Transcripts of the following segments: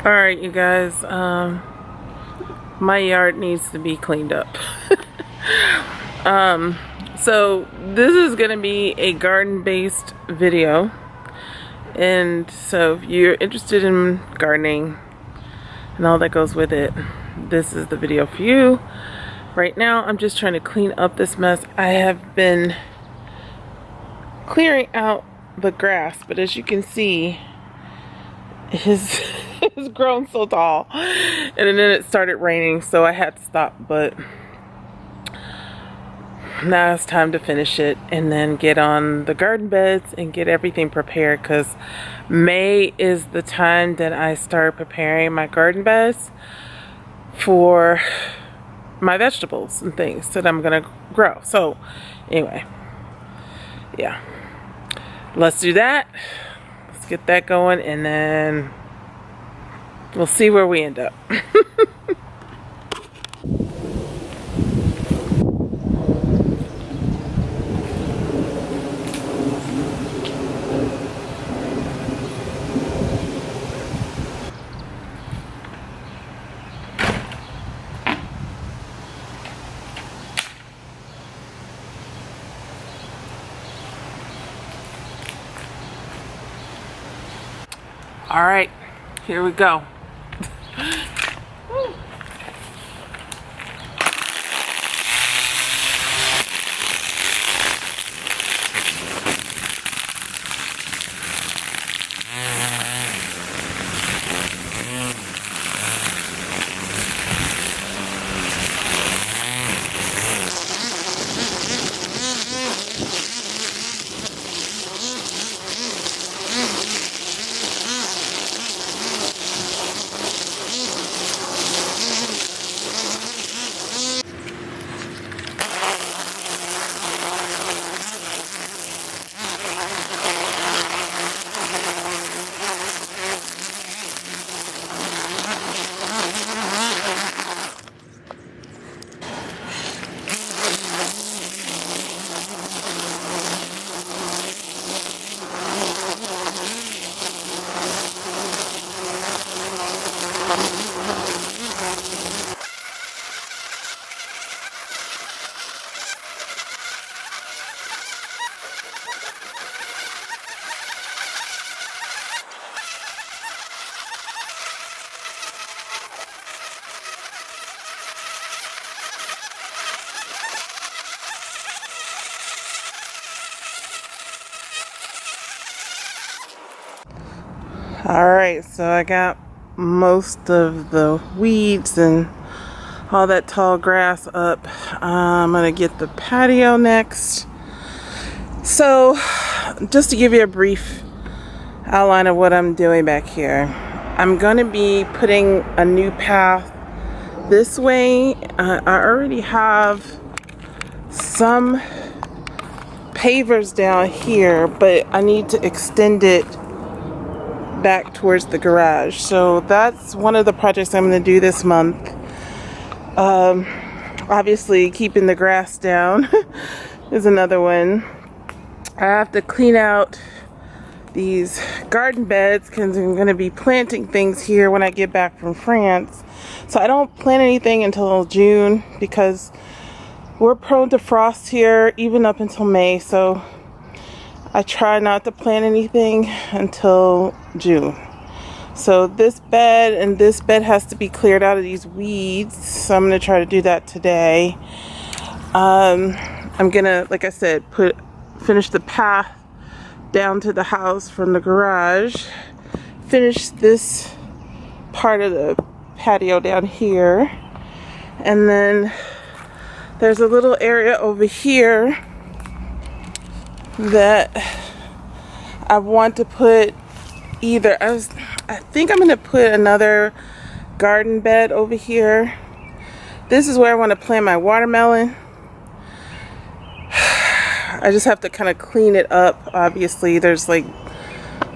Alright, you guys, my yard needs to be cleaned up. So this is going to be a garden-based video, and so if you're interested in gardening and all that goes with it, this is the video for you. Right now I'm just trying to clean up this mess. I have been clearing out the grass, but as you can see, it's grown so tall, and then it started raining, so I had to stop. But now it's time to finish it and then get on the garden beds and get everything prepared, because May is the time that I start preparing my garden beds for my vegetables and things that I'm gonna grow. So anyway, yeah, let's do that. Let's get that going, and then we'll see where we end up. All right, here we go. Alright, so I got most of the weeds and all that tall grass up. I'm going to get the patio next. So, just to give you a brief outline of what I'm doing back here, I'm going to be putting a new path this way. I already have some pavers down here, but I need to extend it back towards the garage. So that's one of the projects I'm going to do this month. Obviously keeping the grass down is another one. I have to clean out these garden beds because I'm going to be planting things here when I get back from France. So I don't plant anything until June because we're prone to frost here even up until May. So I try not to plant anything until June. So this bed and this bed has to be cleared out of these weeds. So I'm going to try to do that today. I'm going to, like I said, finish the path down to the house from the garage. Finish this part of the patio down here. And then there's a little area over here that I want to put either, I think I'm going to put another garden bed over here. This is where I want to plant my watermelon. I just have to kind of clean it up. Obviously there's like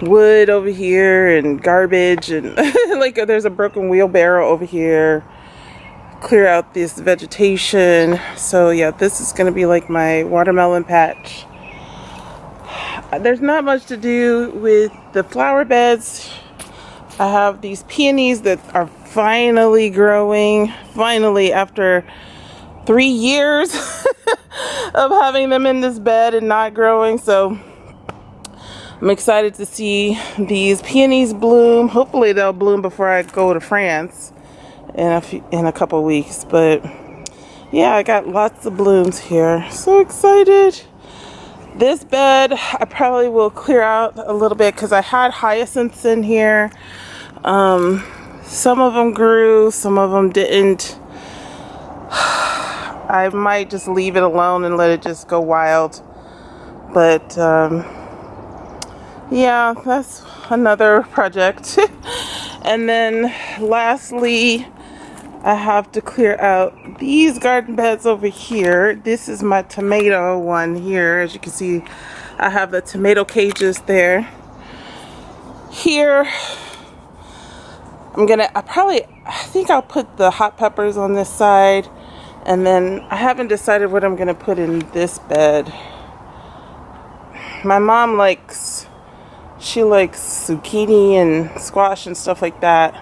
wood over here and garbage and like there's a broken wheelbarrow over here. Clear out this vegetation. So yeah, this is going to be like my watermelon patch. There's not much to do with the flower beds I have these peonies that are finally growing. Finally, after 3 years of having them in this bed and not growing. So I'm excited to see these peonies bloom. Hopefully they'll bloom before I go to France in a couple weeks. But yeah, I got lots of blooms here. So excited. This bed I probably will clear out a little bit because I had hyacinths in here. Some of them grew, some of them didn't. I might just leave it alone and let it just go wild. But yeah, that's another project. And then lastly, I have to clear out these garden beds over here. This is my tomato one here. As you can see, I have the tomato cages there. Here, I think I'll put the hot peppers on this side. And then I haven't decided what I'm gonna put in this bed. My mom likes zucchini and squash and stuff like that.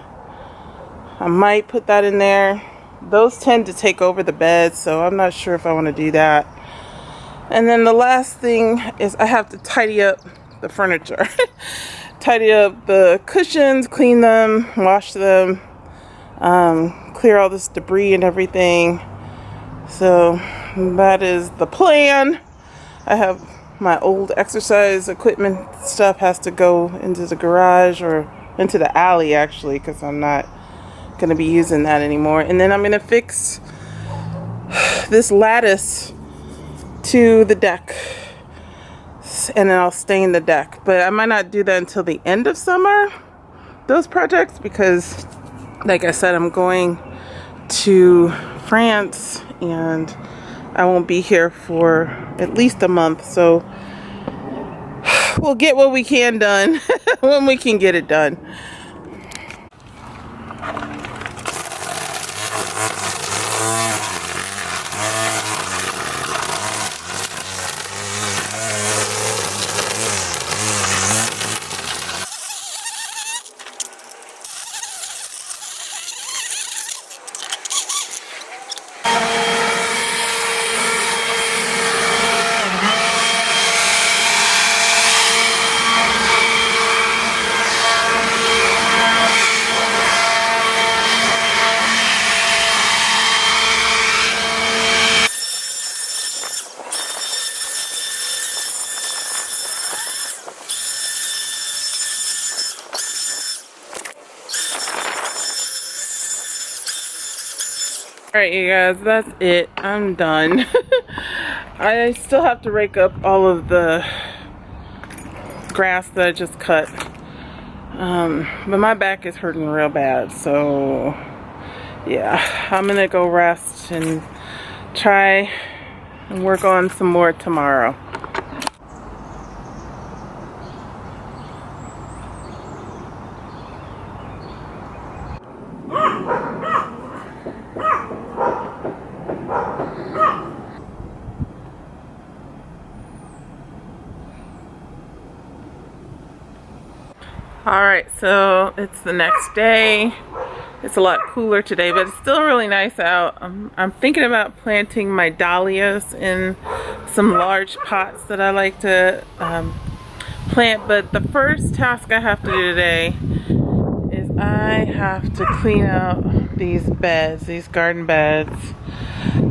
I might put that in there. Those tend to take over the bed, so I'm not sure if I want to do that. And then the last thing is I have to tidy up the furniture. Tidy up the cushions, clean them, wash them, clear all this debris and everything. So that is the plan. I have my old exercise equipment stuff has to go into the garage or into the alley actually, because I'm not going to be using that anymore. And then I'm going to fix this lattice to the deck, and then I'll stain the deck. But I might not do that until the end of summer, those projects, because like I said, I'm going to France and I won't be here for at least a month. So we'll get what we can done when we can get it done. Alright, you guys, that's it. I'm done. I still have to rake up all of the grass that I just cut. But my back is hurting real bad, so yeah, I'm gonna go rest and try and work on some more tomorrow. Alright, so it's the next day. It's a lot cooler today, but it's still really nice out. I'm thinking about planting my dahlias in some large pots that I like to plant. But the first task I have to do today is I have to clean out these beds, these garden beds.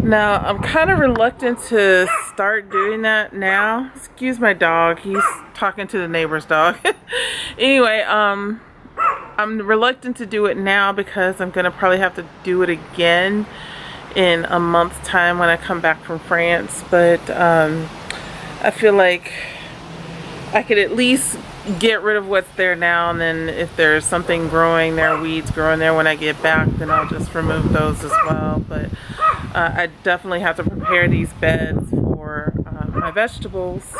Now, I'm kind of reluctant to start doing that now. Excuse my dog. He's talking to the neighbor's dog. Anyway, I'm reluctant to do it now because I'm going to probably have to do it again in a month's time when I come back from France. But I feel like I could at least get rid of what's there now, and then if there's something growing there, weeds growing there when I get back, then I'll just remove those as well. But I definitely have to prepare these beds for my vegetables.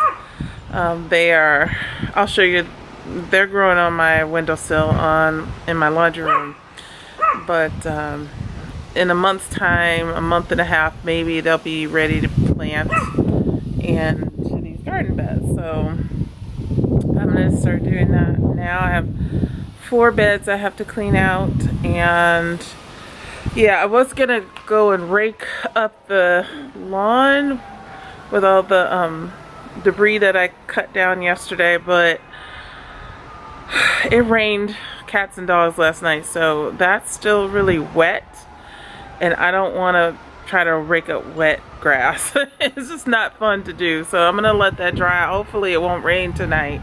I'll show you, they're growing on my windowsill in my laundry room. But in a month's time, a month and a half maybe, they'll be ready to plant into these garden beds. So I'm going to start doing that now. I have 4 beds I have to clean out, and yeah, I was gonna go and rake up the lawn with all the debris that I cut down yesterday, but it rained cats and dogs last night, so that's still really wet, and I don't want to try to rake up wet grass. It's just not fun to do, so I'm gonna let that dry. Hopefully it won't rain tonight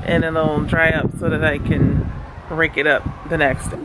and it'll dry up so that I can rake it up the next day.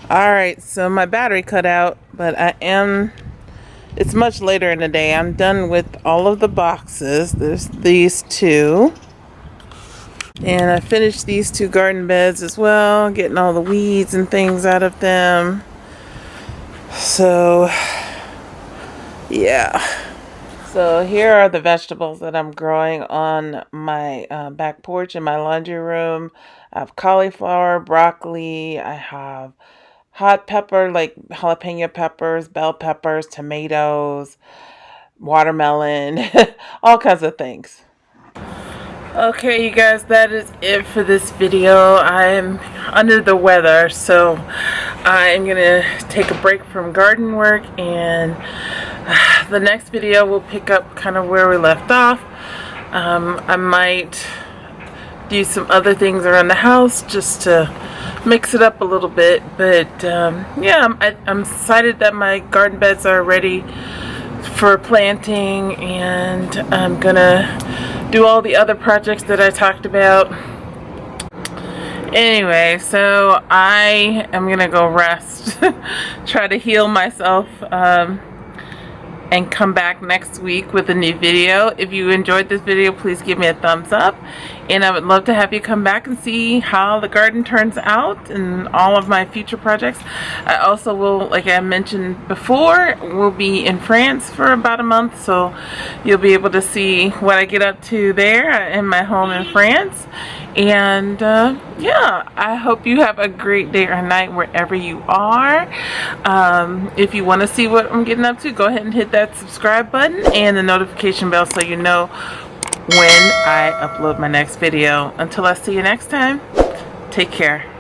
Alright, so my battery cut out, but it's much later in the day. I'm done with all of the boxes. There's these 2. And I finished these 2 garden beds as well, getting all the weeds and things out of them. So, yeah. So here are the vegetables that I'm growing on my back porch in my laundry room. I have cauliflower, broccoli, I have hot pepper, like jalapeno peppers, bell peppers, tomatoes, watermelon, all kinds of things. Okay, you guys, that is it for this video. I'm under the weather, so I'm gonna take a break from garden work, and the next video we'll pick up kind of where we left off. I might do some other things around the house just to mix it up a little bit, but yeah, I'm excited that my garden beds are ready for planting, and I'm gonna do all the other projects that I talked about. Anyway, so I am gonna go rest, try to heal myself, and come back next week with a new video. If you enjoyed this video, please give me a thumbs up, and I would love to have you come back and see how the garden turns out and all of my future projects. I also will, like I mentioned before, will be in France for about a month, so you'll be able to see what I get up to there in my home in France. And yeah, I hope you have a great day or night wherever you are. If you want to see what I'm getting up to, go ahead and hit that subscribe button and the notification bell so you know when I upload my next video. Until I see you next time, take care.